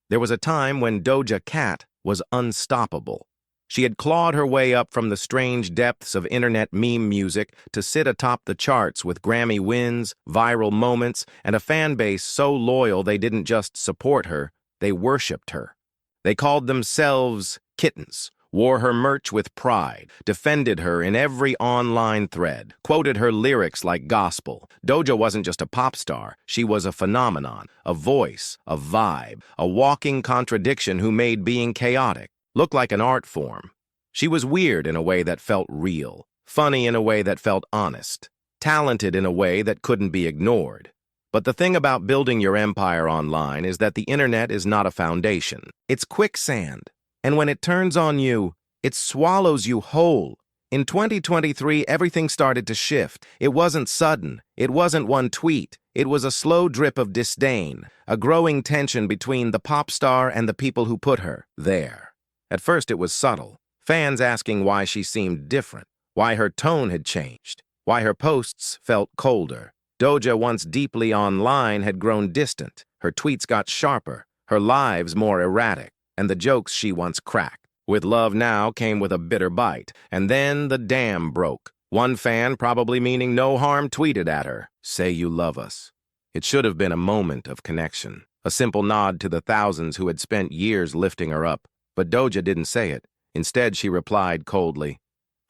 There was a time when Doja Cat was unstoppable. She had clawed her way up from the strange depths of internet meme music to sit atop the charts with Grammy wins, viral moments, and a fan base so loyal they didn't just support her, they worshipped her. They called themselves kittens, wore her merch with pride, defended her in every online thread, quoted her lyrics like gospel. Doja wasn't just a pop star, she was a phenomenon, a voice, a vibe, a walking contradiction who made being chaotic look like an art form. She was weird in a way that felt real, funny in a way that felt honest, talented in a way that couldn't be ignored. But the thing about building your empire online is that the internet is not a foundation. It's quicksand. And when it turns on you, it swallows you whole. In 2023, everything started to shift. It wasn't sudden. It wasn't one tweet. It was a slow drip of disdain, a growing tension between the pop star and the people who put her there. At first, it was subtle. Fans asking why she seemed different, why her tone had changed, why her posts felt colder. Doja, once deeply online, had grown distant. Her tweets got sharper, her lives more erratic, and the jokes she once cracked. With love now came with a bitter bite, and then the dam broke. One fan, probably meaning no harm, tweeted at her, "Say you love us." It should have been a moment of connection, a simple nod to the thousands who had spent years lifting her up. But Doja didn't say it. Instead, she replied coldly,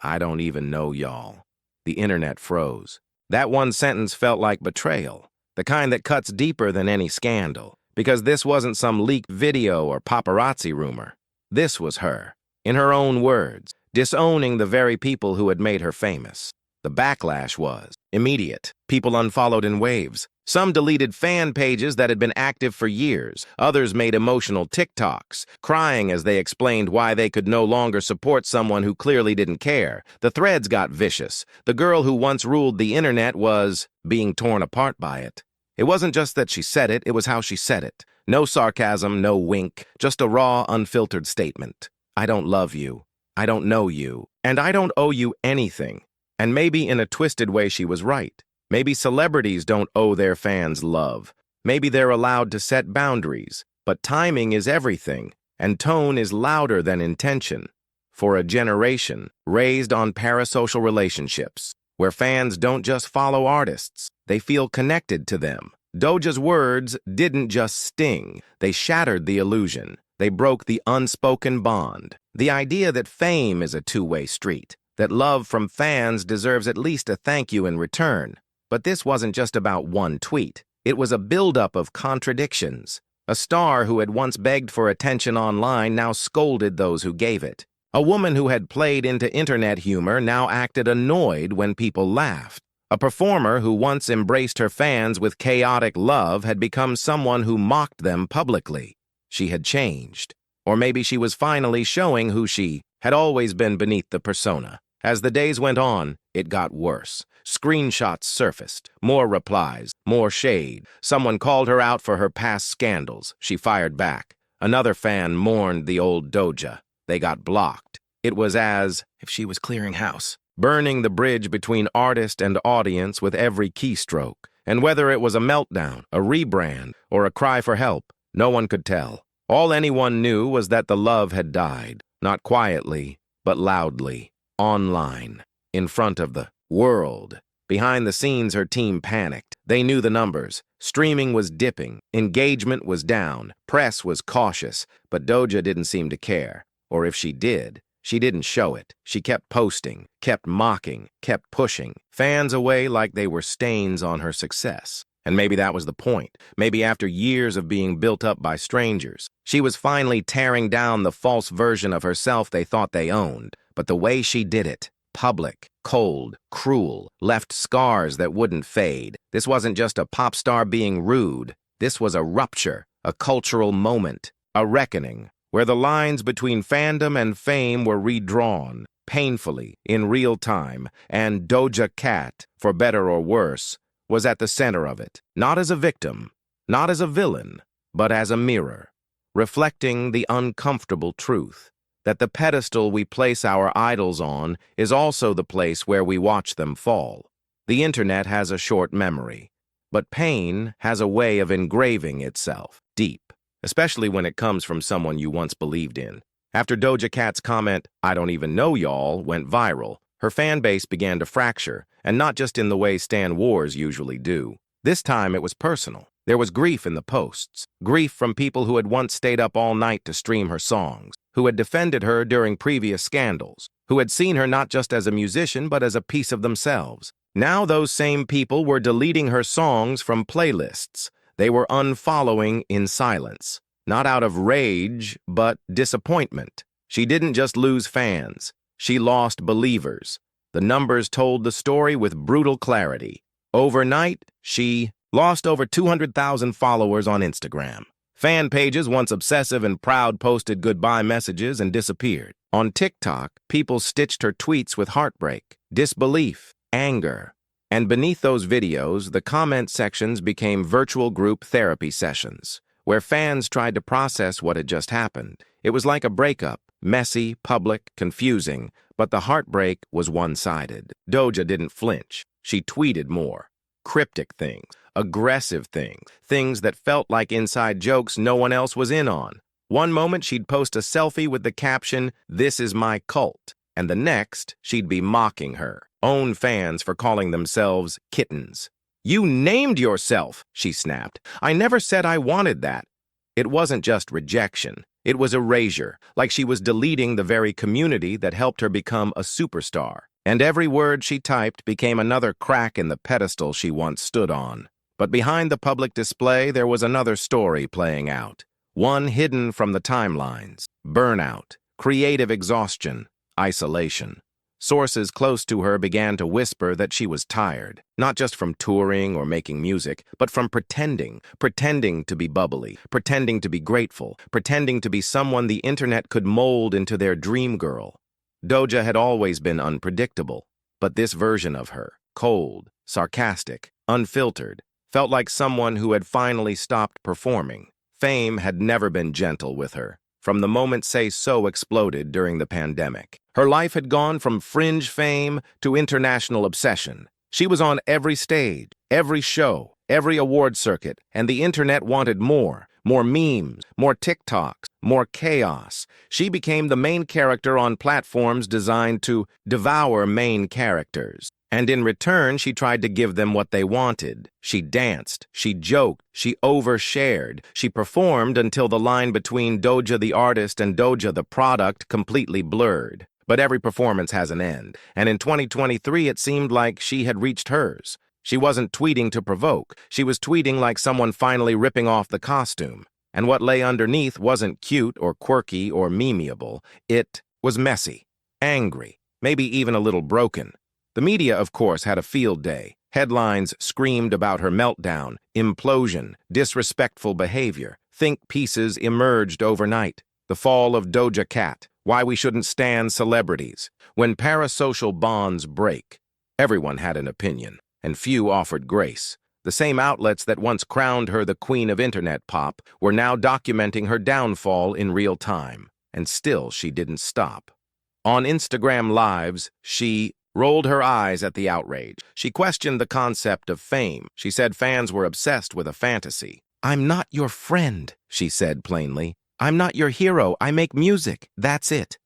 "I don't even know y'all." The internet froze. That one sentence felt like betrayal, the kind that cuts deeper than any scandal, because this wasn't some leaked video or paparazzi rumor. This was her, in her own words, disowning the very people who had made her famous. The backlash was immediate. People unfollowed in waves. Some deleted fan pages that had been active for years. Others made emotional TikToks, crying as they explained why they could no longer support someone who clearly didn't care. The threads got vicious. The girl who once ruled the internet was being torn apart by it. It wasn't just that she said it, it was how she said it. No sarcasm, no wink, just a raw, unfiltered statement. I don't love you. I don't know you. And I don't owe you anything. And maybe in a twisted way she was right. Maybe celebrities don't owe their fans love. Maybe they're allowed to set boundaries. But timing is everything, and tone is louder than intention. For a generation raised on parasocial relationships, where fans don't just follow artists, they feel connected to them. Doja's words didn't just sting, they shattered the illusion. They broke the unspoken bond. The idea that fame is a two-way street, that love from fans deserves at least a thank you in return. But this wasn't just about one tweet. It was a buildup of contradictions. A star who had once begged for attention online now scolded those who gave it. A woman who had played into internet humor now acted annoyed when people laughed. A performer who once embraced her fans with chaotic love had become someone who mocked them publicly. She had changed. Or maybe she was finally showing who she had always been beneath the persona. As the days went on, it got worse. Screenshots surfaced, more replies, more shade. Someone called her out for her past scandals. She fired back. Another fan mourned the old Doja. They got blocked. It was as if she was clearing house, burning the bridge between artist and audience with every keystroke. And whether it was a meltdown, a rebrand, or a cry for help, no one could tell. All anyone knew was that the love had died, not quietly, but loudly, online, in front of the world. Behind the scenes, her team panicked. They knew the numbers. Streaming was dipping. Engagement was down. Press was cautious. But Doja didn't seem to care. Or if she did, she didn't show it. She kept posting, kept mocking, kept pushing fans away like they were stains on her success. And maybe that was the point. Maybe after years of being built up by strangers, she was finally tearing down the false version of herself they thought they owned. But the way she did it, public, cold, cruel, left scars that wouldn't fade. This wasn't just a pop star being rude. This was a rupture, a cultural moment, a reckoning, where the lines between fandom and fame were redrawn, painfully, in real time, and Doja Cat, for better or worse, was at the center of it, not as a victim, not as a villain, but as a mirror, reflecting the uncomfortable truth that the pedestal we place our idols on is also the place where we watch them fall. The internet has a short memory, but pain has a way of engraving itself deep. especially when it comes from someone you once believed in. After Doja Cat's comment, "I don't even know y'all," went viral, her fan base began to fracture, and not just in the way stan wars usually do. This time it was personal. There was grief in the posts, grief from people who had once stayed up all night to stream her songs, who had defended her during previous scandals, who had seen her not just as a musician but as a piece of themselves. Now those same people were deleting her songs from playlists. They were unfollowing in silence, not out of rage, but disappointment. She didn't just lose fans. She lost believers. The numbers told the story with brutal clarity. Overnight, she lost over 200,000 followers on Instagram. Fan pages, once obsessive and proud, posted goodbye messages and disappeared. On TikTok, people stitched her tweets with heartbreak, disbelief, anger. And beneath those videos, the comment sections became virtual group therapy sessions, where fans tried to process what had just happened. It was like a breakup, messy, public, confusing, but the heartbreak was one-sided. Doja didn't flinch. She tweeted more. Cryptic things, aggressive things, things that felt like inside jokes no one else was in on. One moment she'd post a selfie with the caption, "This is my cult," and the next she'd be mocking her own fans for calling themselves kittens. "You named yourself," she snapped. "I never said I wanted that." It wasn't just rejection. It was erasure, like she was deleting the very community that helped her become a superstar. And every word she typed became another crack in the pedestal she once stood on. But behind the public display, there was another story playing out, one hidden from the timelines: burnout, creative exhaustion, isolation. Sources close to her began to whisper that she was tired, not just from touring or making music, but from pretending to be bubbly, pretending to be grateful, pretending to be someone the internet could mold into their dream girl. Doja had always been unpredictable, but this version of her, cold, sarcastic, unfiltered, felt like someone who had finally stopped performing. Fame had never been gentle with her, from the moment Say So exploded during the pandemic. Her life had gone from fringe fame to international obsession. She was on every stage, every show, every award circuit, and the internet wanted more memes, more TikToks, more chaos. She became the main character on platforms designed to devour main characters. And in return, she tried to give them what they wanted. She danced, she joked, she overshared. She performed until the line between Doja the artist and Doja the product completely blurred. But every performance has an end, and in 2023 it seemed like she had reached hers. She wasn't tweeting to provoke. She was tweeting like someone finally ripping off the costume. And what lay underneath wasn't cute or quirky or memeable. It was messy, angry, maybe even a little broken. The media, of course, had a field day. Headlines screamed about her meltdown, implosion, disrespectful behavior. Think pieces emerged overnight. The fall of Doja Cat, why we shouldn't stan celebrities. When parasocial bonds break, everyone had an opinion, and few offered grace. The same outlets that once crowned her the queen of internet pop were now documenting her downfall in real time, and still she didn't stop. On Instagram Lives, she rolled her eyes at the outrage. She questioned the concept of fame. She said fans were obsessed with a fantasy. "I'm not your friend," she said plainly. "I'm not your hero. I make music. That's it."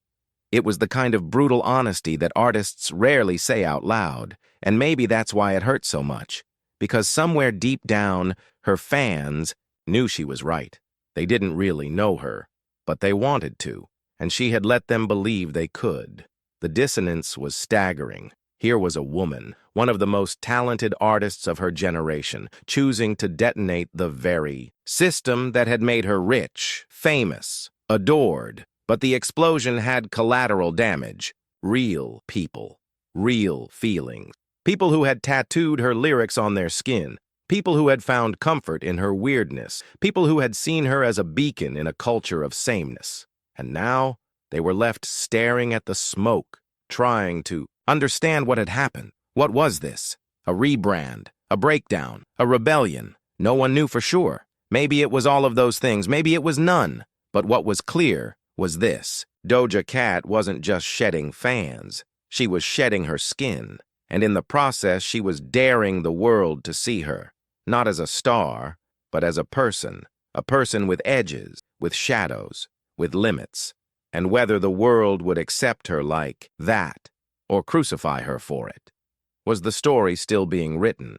It was the kind of brutal honesty that artists rarely say out loud, and maybe that's why it hurt so much. Because somewhere deep down, her fans knew she was right. They didn't really know her, but they wanted to, and she had let them believe they could. The dissonance was staggering. Here was a woman, one of the most talented artists of her generation, choosing to detonate the very system that had made her rich, famous, adored. But the explosion had collateral damage. Real people, real feelings. People who had tattooed her lyrics on their skin. People who had found comfort in her weirdness. People who had seen her as a beacon in a culture of sameness. And now they were left staring at the smoke, trying to understand what had happened. What was this? A rebrand, a breakdown, a rebellion. No one knew for sure. Maybe it was all of those things. Maybe it was none. But what was clear was this: Doja Cat wasn't just shedding fans. She was shedding her skin. And in the process, she was daring the world to see her, not as a star, but as a person, a person with edges, with shadows, with limits, and whether the world would accept her like that or crucify her for it. Was the story still being written?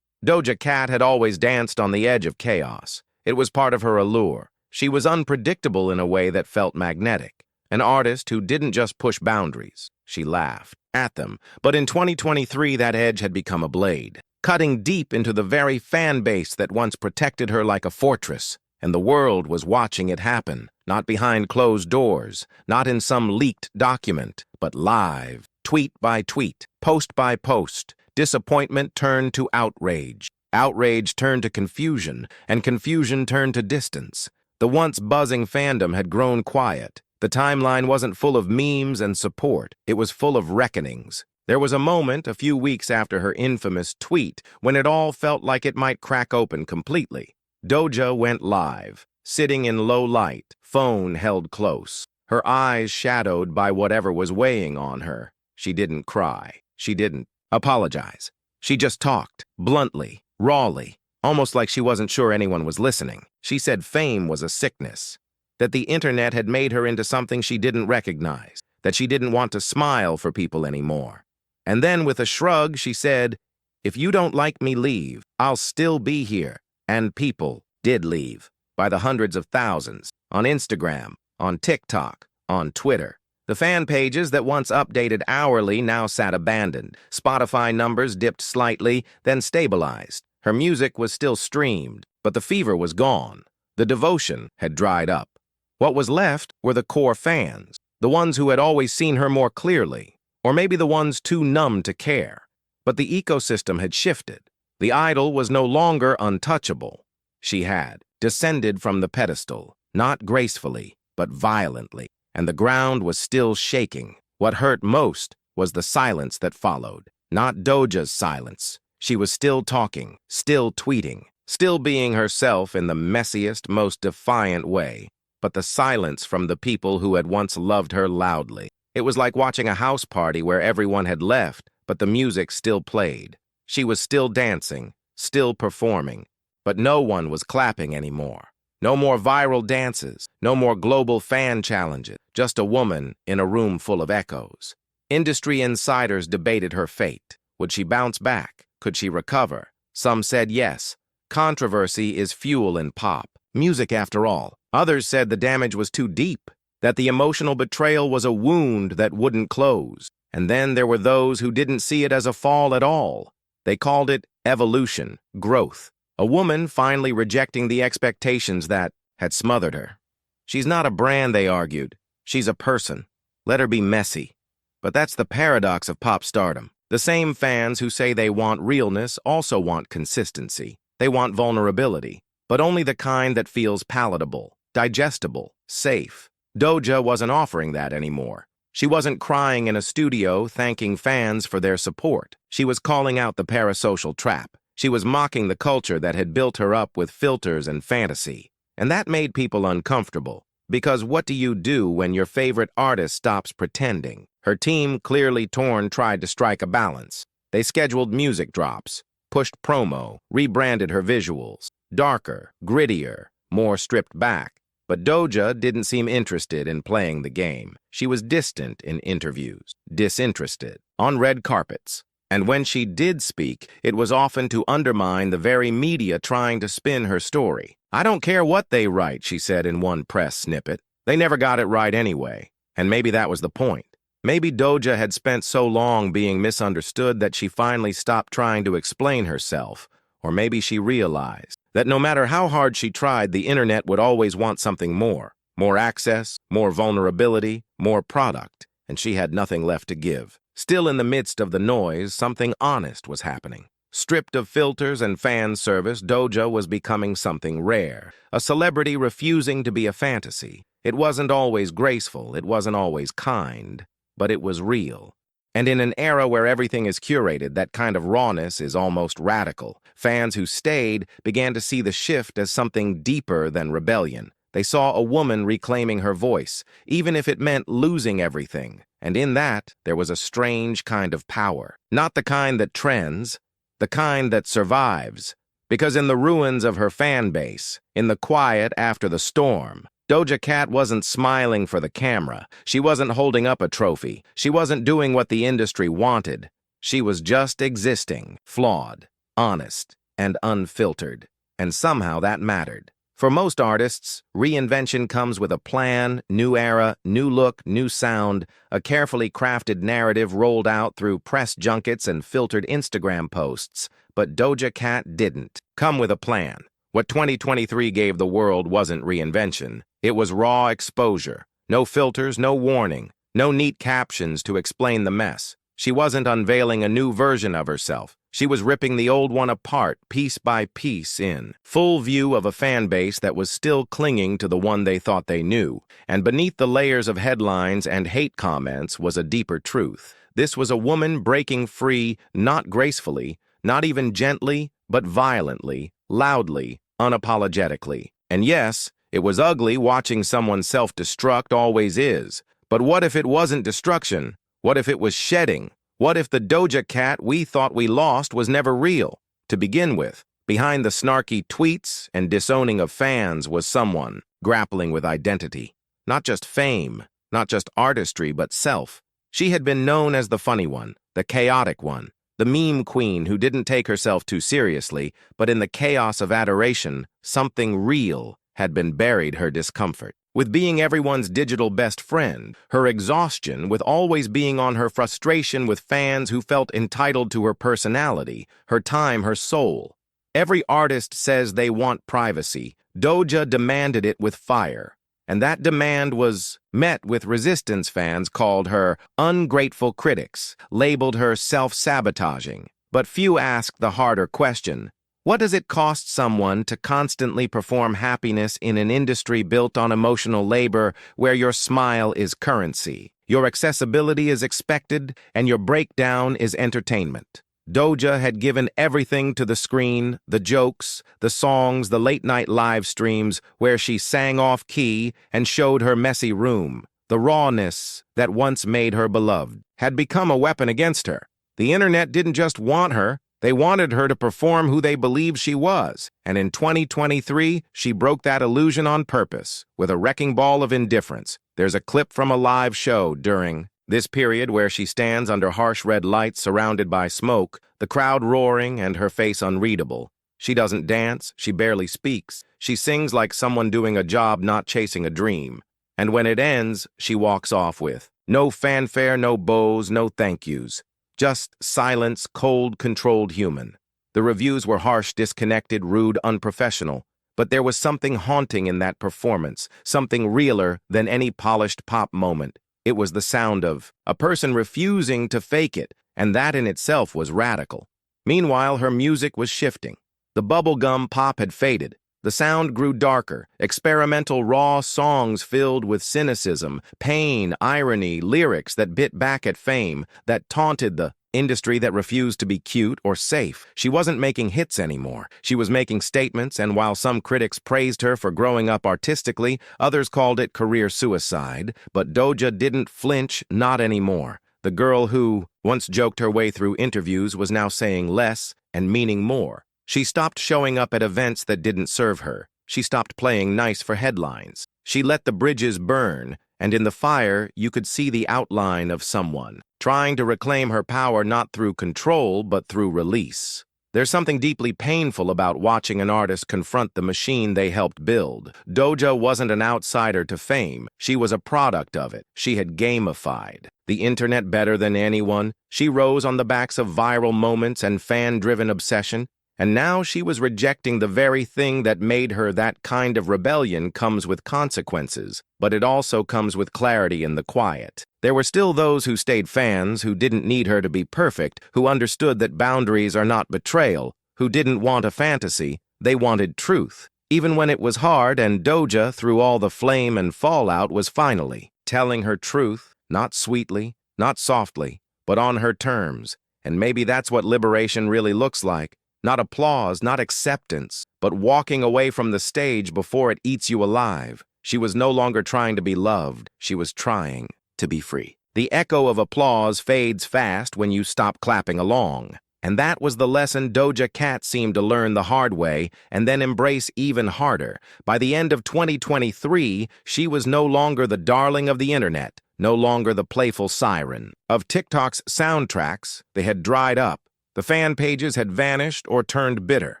Doja Cat had always danced on the edge of chaos. It was part of her allure. She was unpredictable in a way that felt magnetic. An artist who didn't just push boundaries. She laughed at them. But in 2023, that edge had become a blade, cutting deep into the very fan base that once protected her like a fortress. And the world was watching it happen, not behind closed doors, not in some leaked document, but live, tweet by tweet, post by post. Disappointment turned to outrage. Outrage turned to confusion, and confusion turned to distance. The once buzzing fandom had grown quiet. The timeline wasn't full of memes and support. It was full of reckonings. There was a moment, a few weeks after her infamous tweet, when it all felt like it might crack open completely. Doja went live, sitting in low light, phone held close, her eyes shadowed by whatever was weighing on her. She didn't cry. She didn't apologize. She just talked, bluntly, rawly, almost like she wasn't sure anyone was listening. She said fame was a sickness, that the internet had made her into something she didn't recognize, that she didn't want to smile for people anymore. And then with a shrug, she said, "If you don't like me, leave. I'll still be here." And people did leave, by the hundreds of thousands, on Instagram, on TikTok, on Twitter. The fan pages that once updated hourly now sat abandoned. Spotify numbers dipped slightly, then stabilized. Her music was still streamed, but the fever was gone. The devotion had dried up. What was left were the core fans, the ones who had always seen her more clearly, or maybe the ones too numb to care. But the ecosystem had shifted. The idol was no longer untouchable. She had descended from the pedestal, not gracefully, but violently, and the ground was still shaking. What hurt most was the silence that followed, not Doja's silence. She was still talking, still tweeting, still being herself in the messiest, most defiant way, but the silence from the people who had once loved her loudly. It was like watching a house party where everyone had left, but the music still played. She was still dancing, still performing, but no one was clapping anymore. No more viral dances, no more global fan challenges, just a woman in a room full of echoes. Industry insiders debated her fate. Would she bounce back? Could she recover? Some said yes. Controversy is fuel in pop. Music, after all. Others said the damage was too deep, that the emotional betrayal was a wound that wouldn't close. And then there were those who didn't see it as a fall at all. They called it evolution, growth. A woman finally rejecting the expectations that had smothered her. She's not a brand, they argued. She's a person. Let her be messy. But that's the paradox of pop stardom. The same fans who say they want realness also want consistency. They want vulnerability, but only the kind that feels palatable, digestible, safe. Doja wasn't offering that anymore. She wasn't crying in a studio thanking fans for their support. She was calling out the parasocial trap. She was mocking the culture that had built her up with filters and fantasy. And that made people uncomfortable. Because what do you do when your favorite artist stops pretending? Her team, clearly torn, tried to strike a balance. They scheduled music drops, pushed promo, rebranded her visuals. Darker, grittier, more stripped back. But Doja didn't seem interested in playing the game. She was distant in interviews, disinterested, on red carpets. And when she did speak, it was often to undermine the very media trying to spin her story. "I don't care what they write," she said in one press snippet. "They never got it right anyway." And maybe that was the point. Maybe Doja had spent so long being misunderstood that she finally stopped trying to explain herself. Or maybe she realized that no matter how hard she tried, the internet would always want something more. More access, more vulnerability, more product. And she had nothing left to give. Still in the midst of the noise, something honest was happening. Stripped of filters and fan service, Doja was becoming something rare. A celebrity refusing to be a fantasy. It wasn't always graceful, it wasn't always kind, but it was real. And in an era where everything is curated, that kind of rawness is almost radical. Fans who stayed began to see the shift as something deeper than rebellion. They saw a woman reclaiming her voice, even if it meant losing everything. And in that, there was a strange kind of power. Not the kind that trends, the kind that survives, Because in the ruins of her fan base, in the quiet after the storm, Doja Cat wasn't smiling for the camera. She wasn't holding up a trophy. She wasn't doing what the industry wanted. She was just existing, flawed, honest, and unfiltered. And somehow that mattered. For most artists, reinvention comes with a plan, new era, new look, new sound, a carefully crafted narrative rolled out through press junkets and filtered Instagram posts. But Doja Cat didn't come with a plan. What 2023 gave the world wasn't reinvention. It was raw exposure. No filters, no warning, no neat captions to explain the mess. She wasn't unveiling a new version of herself. She was ripping the old one apart, piece by piece, in full view of a fan base that was still clinging to the one they thought they knew. And beneath the layers of headlines and hate comments was a deeper truth. This was a woman breaking free, not gracefully, not even gently, but violently, loudly, unapologetically. And yes, it was ugly watching someone self-destruct, always is. But what if it wasn't destruction? What if it was shedding? What if the Doja Cat we thought we lost was never real? To begin with, behind the snarky tweets and disowning of fans was someone grappling with identity. Not just fame, not just artistry, but self. She had been known as the funny one, the chaotic one, the meme queen who didn't take herself too seriously, but in the chaos of adoration, something real had been buried her discomfort. With being everyone's digital best friend, her exhaustion with always being on, her frustration with fans who felt entitled to her personality, her time, her soul. Every artist says they want privacy. Doja demanded it with fire. And that demand was met with resistance. Fans called her ungrateful, critics labeled her self-sabotaging. But few asked the harder question. What does it cost someone to constantly perform happiness in an industry built on emotional labor where your smile is currency, your accessibility is expected, and your breakdown is entertainment? Doja had given everything to the screen, the jokes, the songs, the late-night live streams where she sang off-key and showed her messy room. The rawness that once made her beloved had become a weapon against her. The internet didn't just want her. They wanted her to perform who they believed she was, and in 2023, she broke that illusion on purpose, with a wrecking ball of indifference. There's a clip from a live show during this period where she stands under harsh red lights surrounded by smoke, the crowd roaring and her face unreadable. She doesn't dance, she barely speaks. She sings like someone doing a job, not chasing a dream. And when it ends, she walks off with no fanfare, no bows, no thank yous. Just silence, cold, controlled human. The reviews were harsh, disconnected, rude, unprofessional. But there was something haunting in that performance, something realer than any polished pop moment. It was the sound of a person refusing to fake it, and that in itself was radical. Meanwhile, her music was shifting. The bubblegum pop had faded. The sound grew darker, experimental, raw songs filled with cynicism, pain, irony, lyrics that bit back at fame, that taunted the industry that refused to be cute or safe. She wasn't making hits anymore. She was making statements, and while some critics praised her for growing up artistically, others called it career suicide. But Doja didn't flinch, not anymore. The girl who once joked her way through interviews was now saying less and meaning more. She stopped showing up at events that didn't serve her. She stopped playing nice for headlines. She let the bridges burn, and in the fire, you could see the outline of someone trying to reclaim her power not through control, but through release. There's something deeply painful about watching an artist confront the machine they helped build. Doja wasn't an outsider to fame. She was a product of it. She had gamified the internet better than anyone. She rose on the backs of viral moments and fan-driven obsession. And now she was rejecting the very thing that made her. That kind of rebellion comes with consequences, but it also comes with clarity in the quiet. There were still those who stayed fans, who didn't need her to be perfect, who understood that boundaries are not betrayal, who didn't want a fantasy, they wanted truth. Even when it was hard, and Doja, through all the flame and fallout, was finally telling her truth, not sweetly, not softly, but on her terms. And maybe that's what liberation really looks like. Not applause, not acceptance, but walking away from the stage before it eats you alive. She was no longer trying to be loved. She was trying to be free. The echo of applause fades fast when you stop clapping along. And that was the lesson Doja Cat seemed to learn the hard way and then embrace even harder. By the end of 2023, she was no longer the darling of the internet, no longer the playful siren. Of TikTok's soundtracks, they had dried up. The fan pages had vanished or turned bitter.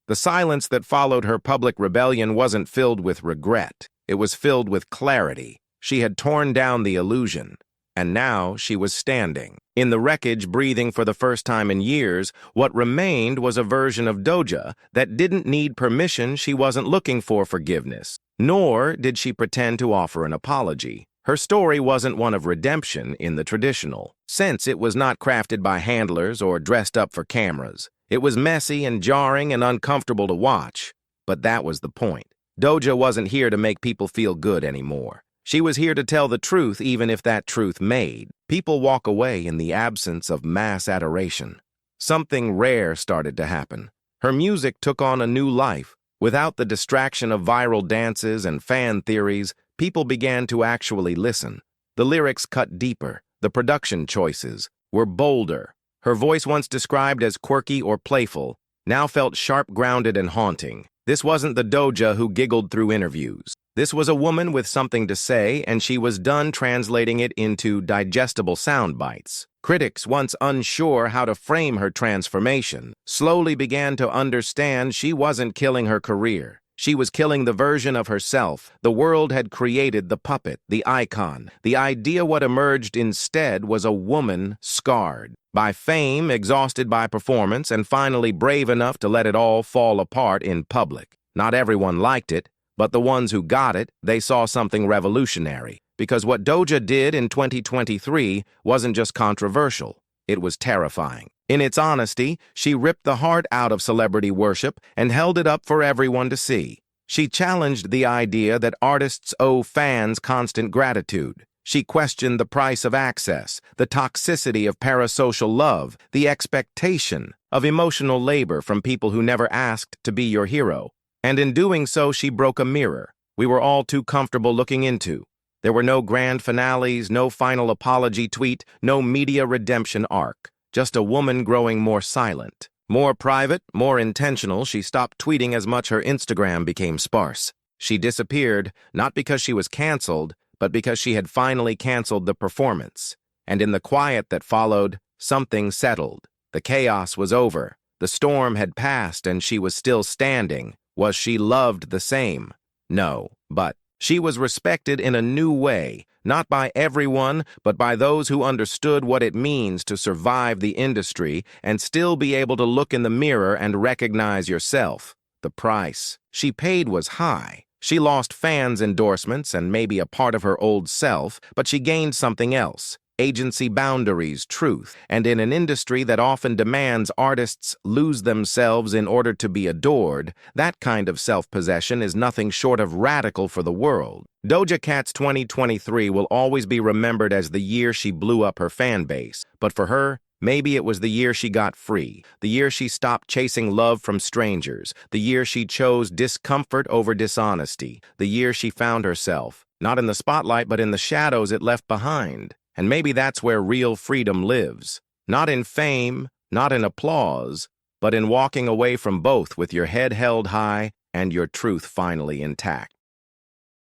The silence that followed her public rebellion wasn't filled with regret. It was filled with clarity. She had torn down the illusion. And now she was standing. In the wreckage, breathing for the first time in years, what remained was a version of Doja that didn't need permission. She wasn't looking for forgiveness. Nor did she pretend to offer an apology. Her story wasn't one of redemption in the traditional sense. It was not crafted by handlers or dressed up for cameras. It was messy and jarring and uncomfortable to watch. But that was the point. Doja wasn't here to make people feel good anymore. She was here to tell the truth, even if that truth made people walk away in the absence of mass adoration. Something rare started to happen. Her music took on a new life. Without the distraction of viral dances and fan theories, people began to actually listen. The lyrics cut deeper. The production choices were bolder. Her voice, once described as quirky or playful, now felt sharp, grounded, and haunting. This wasn't the Doja who giggled through interviews. This was a woman with something to say, and she was done translating it into digestible sound bites. Critics, once unsure how to frame her transformation, slowly began to understand she wasn't killing her career. She was killing the version of herself the world had created, the puppet, the icon. The idea what emerged instead was a woman scarred by fame, exhausted by performance, and finally brave enough to let it all fall apart in public. Not everyone liked it, but the ones who got it, they saw something revolutionary. Because what Doja did in 2023 wasn't just controversial, it was terrifying. In its honesty, she ripped the heart out of celebrity worship and held it up for everyone to see. She challenged the idea that artists owe fans constant gratitude. She questioned the price of access, the toxicity of parasocial love, the expectation of emotional labor from people who never asked to be your hero. And in doing so, she broke a mirror we were all too comfortable looking into. There were no grand finales, no final apology tweet, no media redemption arc. Just a woman growing more silent, more private, more intentional. She stopped tweeting as much. Her Instagram became sparse. She disappeared, not because she was canceled, but because she had finally canceled the performance. And in the quiet that followed, something settled. The chaos was over. The storm had passed, and she was still standing. Was she loved the same? No, but she was respected in a new way, not by everyone, but by those who understood what it means to survive the industry and still be able to look in the mirror and recognize yourself. The price she paid was high. She lost fans' endorsements and maybe a part of her old self, but she gained something else. Agency boundaries, truth, and in an industry that often demands artists lose themselves in order to be adored, that kind of self-possession is nothing short of radical for the world. Doja Cat's 2023 will always be remembered as the year she blew up her fan base, but for her, maybe it was the year she got free, the year she stopped chasing love from strangers, the year she chose discomfort over dishonesty, the year she found herself, not in the spotlight but in the shadows it left behind. And maybe that's where real freedom lives. Not in fame, not in applause, but in walking away from both with your head held high and your truth finally intact.